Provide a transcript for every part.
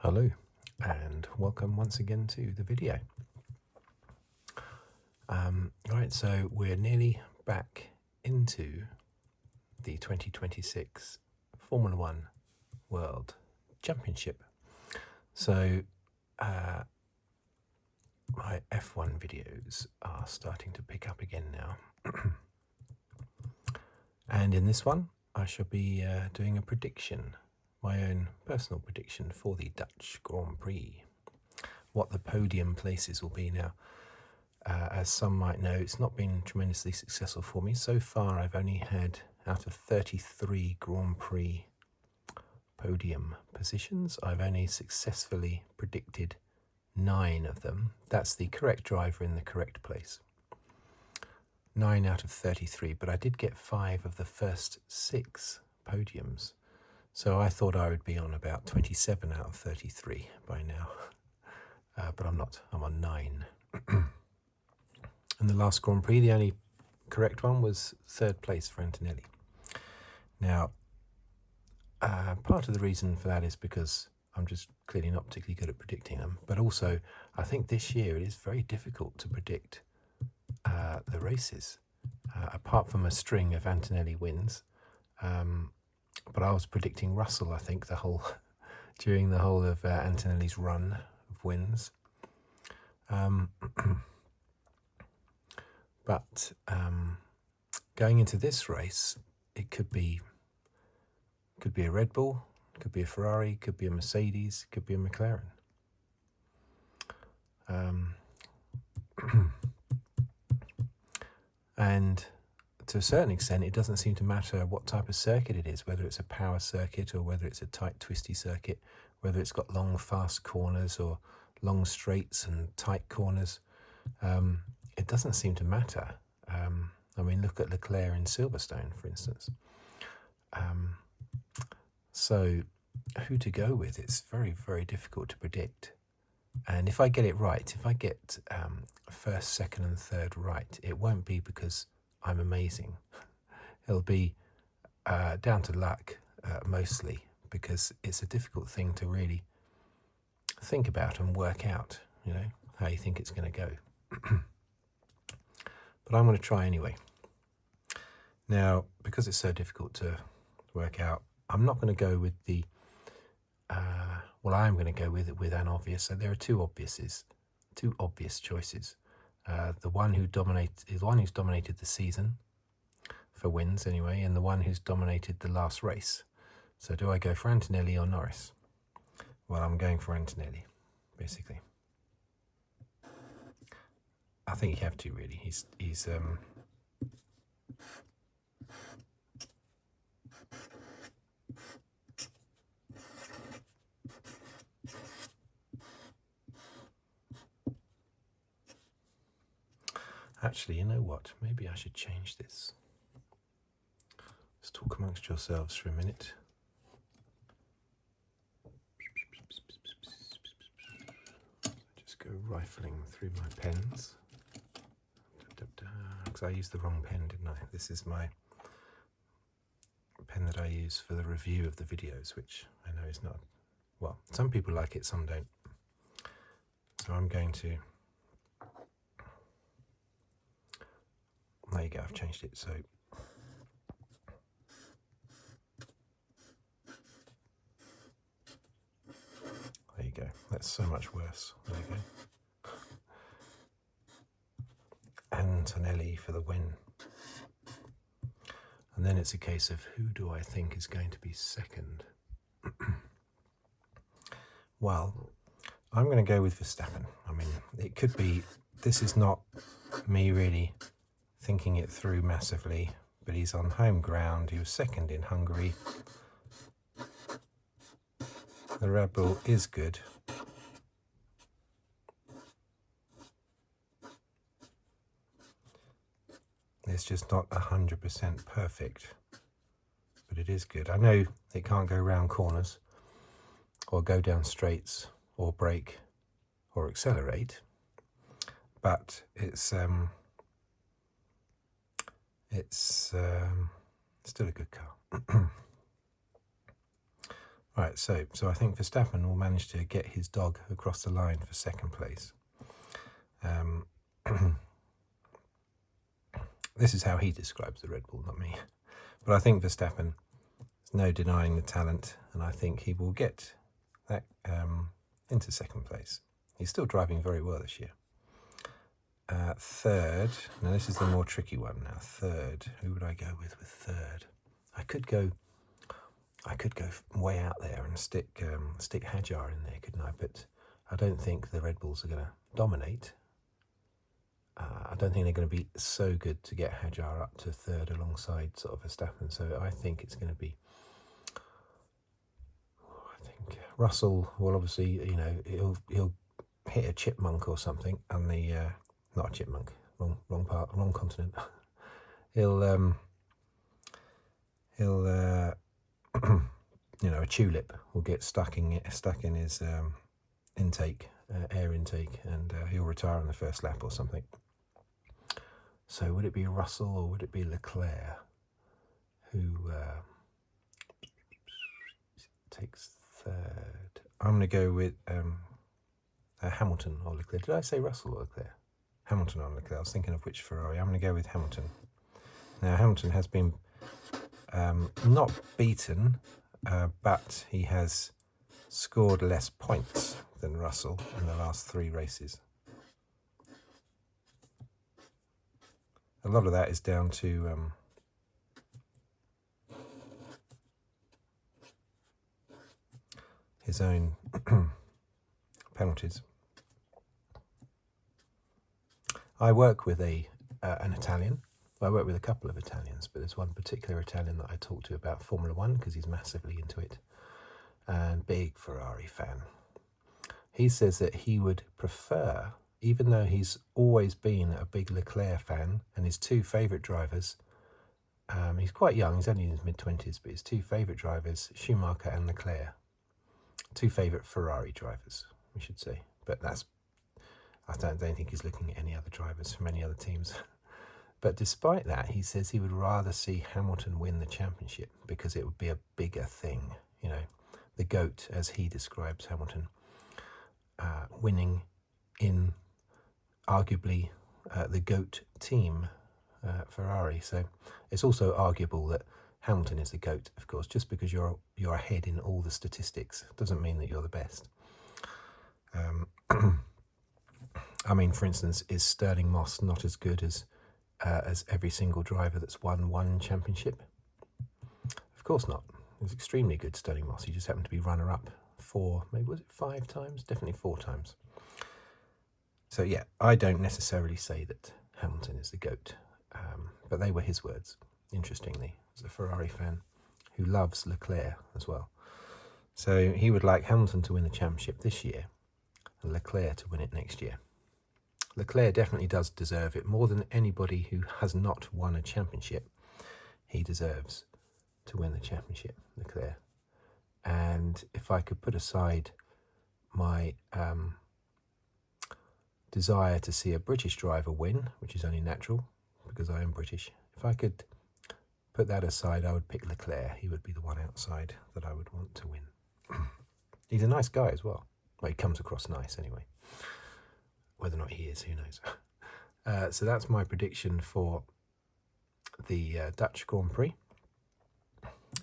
Hello and welcome once again to the video. Right, so we're nearly back into the 2026 Formula One World Championship. So my F1 videos are starting to pick up again now. And in this one I shall be doing a prediction, my own personal prediction for the Dutch Grand Prix. What the podium places will be now. As some might know, it's not been tremendously successful for me. So far I've only had, out of 33 Grand Prix podium positions, I've only successfully predicted 9 of them. That's the correct driver in the correct place. 9 out of 33, but I did get 5 of the first 6 podiums. So I thought I would be on about 27 out of 33 by now, but I'm not. I'm on 9. In the last Grand Prix, the only correct one was 3rd place for Antonelli. Now, part of the reason for that is because I'm just clearly not particularly good at predicting them, but also I think this year it is very difficult to predict the races, apart from a string of Antonelli wins. But I was predicting Russell, I think, during the whole of Antonelli's run of wins. But going into this race, it could be a Red Bull, could be a Ferrari, could be a Mercedes, could be a McLaren. And to a certain extent, it doesn't seem to matter what type of circuit it is, whether it's a power circuit or whether it's a tight, twisty circuit, whether it's got long, fast corners or long straights and tight corners. It doesn't seem to matter. I mean, look at Leclerc in Silverstone, for instance. So who to go with? It's very, very difficult to predict. And if I get it right, if I get first, second and third right, it won't be because I'm amazing. It'll be down to luck mostly, because it's a difficult thing to really think about and work out, you know, how you think it's going to go. But I'm going to try anyway. Now, because it's so difficult to work out, I'm not going to go with the well, I am going to go with an obvious. So there are two obvious choices. The one who's dominated the season for wins anyway, and the one who's dominated the last race. So do I go for Antonelli or Norris? Well, I'm going for Antonelli, basically. I think you have to, really. He's actually, you know what? Maybe I should change this. Let's talk amongst yourselves for a minute. Just go rifling through my pens. Because I used the wrong pen, didn't I? This is my pen that I use for the review of the videos, which I know is not... Well, some people like it, some don't. So I'm going to... There you go, I've changed it, so... There you go, that's so much worse. There you go. Antonelli for the win. And then it's a case of who do I think is going to be second? Well, I'm going to go with Verstappen. I mean, it could be, this is not me really thinking it through massively, but he's on home ground. He was second in Hungary. The Red Bull is good. It's just not 100% perfect, but it is good. I know it can't go round corners or go down straights or brake or accelerate, but it's still a good car. Right, so I think Verstappen will manage to get his dog across the line for second place. This is how he describes the Red Bull, not me. But I think Verstappen, there's no denying the talent, and I think he will get that into second place. He's still driving very well this year. Third, now this is the more tricky one now. Third, who would I go with third? I could go way out there and stick Hadjar in there, couldn't I? But I don't think the Red Bulls are going to dominate. I don't think they're going to be so good to get Hadjar up to third alongside sort of Verstappen. So I think it's going to be. I think Russell will obviously, you know, he'll hit a chipmunk or something, and the not a chipmunk, wrong continent. he'll you know, a tulip will get stuck in his intake, air intake, and he'll retire on the first lap or something. So would it be Russell or would it be Leclerc who takes third? I'm going to go with Hamilton or Leclerc. Did I say Russell or Leclerc? Hamilton or Leclerc. I was thinking of which Ferrari. I'm going to go with Hamilton. Now, Hamilton has been not beaten, but he has scored less points than Russell in the last 3 races. A lot of that is down to his own penalties. I work with an Italian. I work with a couple of Italians, but there's one particular Italian that I talk to about Formula One because he's massively into it and big Ferrari fan. He says that he would prefer, even though he's always been a big Leclerc fan, and his 2 favourite drivers, he's quite young, he's only in his mid-20s, but his 2 favourite drivers, Schumacher and Leclerc, 2 favourite Ferrari drivers, we should say. But I don't think he's looking at any other drivers from any other teams. But despite that, he says he would rather see Hamilton win the championship because it would be a bigger thing, you know, the GOAT, as he describes Hamilton, winning in arguably the GOAT team, Ferrari. So it's also arguable that Hamilton is the GOAT, of course. Just because you're ahead in all the statistics doesn't mean that you're the best. I mean, for instance, is Stirling Moss not as good as every single driver that's won 1 championship? Of course not. He was extremely good, Stirling Moss. He just happened to be runner-up 4, maybe was it 5 times? Definitely 4 times. So yeah, I don't necessarily say that Hamilton is the GOAT, but they were his words, interestingly, as a Ferrari fan who loves Leclerc as well. So he would like Hamilton to win the championship this year and Leclerc to win it next year. Leclerc definitely does deserve it more than anybody who has not won a championship. He deserves to win the championship, Leclerc. And if I could put aside my desire to see a British driver win, which is only natural because I am British, if I could put that aside, I would pick Leclerc. He would be the one outside that I would want to win. He's a nice guy as well. Well, he comes across nice anyway. Whether or not he is, who knows. So that's my prediction for the Dutch Grand Prix.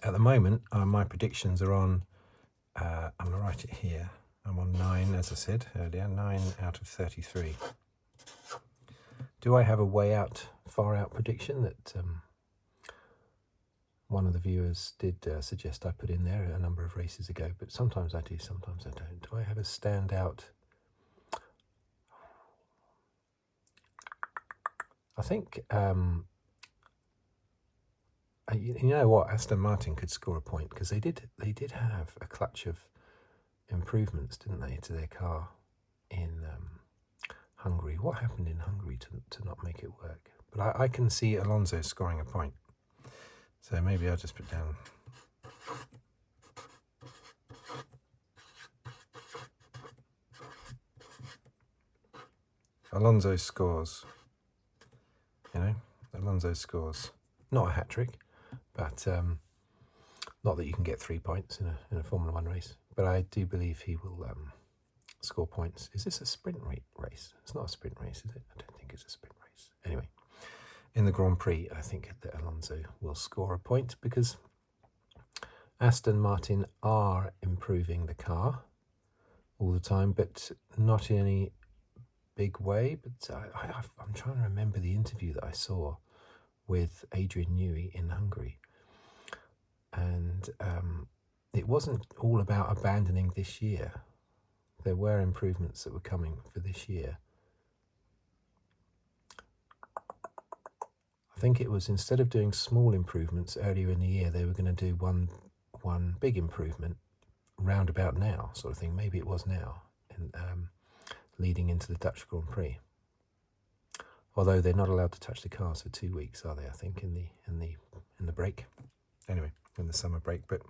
At the moment, my predictions are on, I'm going to write it here, I'm on 9, as I said earlier, 9 out of 33. Do I have a way out, far out prediction that one of the viewers did suggest I put in there a number of races ago, but sometimes I do, sometimes I don't. Do I have a standout? I think, you know what, Aston Martin could score a point because they did have a clutch of improvements, didn't they, to their car in Hungary. What happened in Hungary to not make it work? But I can see Alonso scoring a point. So maybe I'll just put down... Alonso scores. You know, Alonso scores. Not a hat-trick, but Not that you can get 3 points in a Formula 1 race, but I do believe he will score points. Is this a sprint race? It's not a sprint race, is it? I don't think it's a sprint race. Anyway, in the Grand Prix, I think that Alonso will score a point because Aston Martin are improving the car all the time, but not in any big way. But I'm trying to remember the interview that I saw with Adrian Newey in Hungary. And it wasn't all about abandoning this year. There were improvements that were coming for this year. I think it was, instead of doing small improvements earlier in the year, they were going to do one big improvement round about now, sort of thing. Maybe it was now, leading into the Dutch Grand Prix. Although they're not allowed to touch the cars for 2 weeks, are they? I think in the break. Anyway, in the summer break. But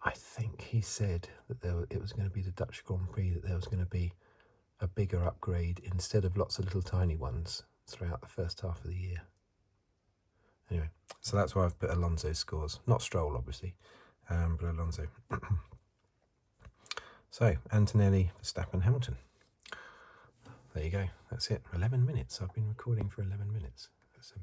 I think he said that it was going to be the Dutch Grand Prix, that there was going to be a bigger upgrade instead of lots of little tiny ones throughout the first half of the year. Anyway, so that's why I've put Alonso's scores. Not Stroll, obviously, but Alonso. So, Antonelli, Verstappen, Hamilton. There you go. That's it. 11 minutes. I've been recording for 11 minutes. It's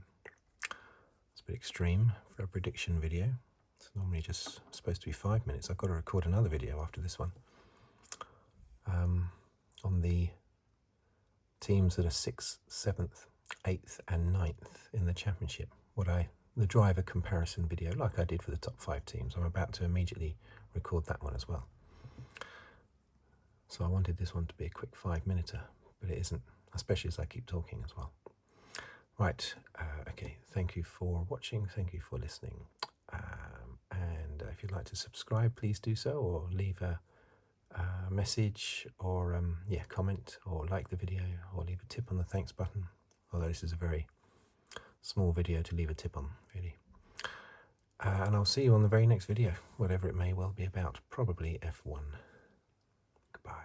a bit extreme for a prediction video. It's normally just supposed to be 5 minutes. I've got to record another video after this one on the teams that are 6th, 7th, 8th and 9th in the championship. The driver comparison video, like I did for the top 5 teams. I'm about to immediately record that one as well. So I wanted this one to be a quick 5-minuter, but it isn't, especially as I keep talking as well. Right, okay, thank you for watching, thank you for listening. And if you'd like to subscribe, please do so, or leave a message, or comment, or like the video, or leave a tip on the thanks button. Although this is a very small video to leave a tip on, really. And I'll see you on the very next video, whatever it may well be about, probably F1. Goodbye.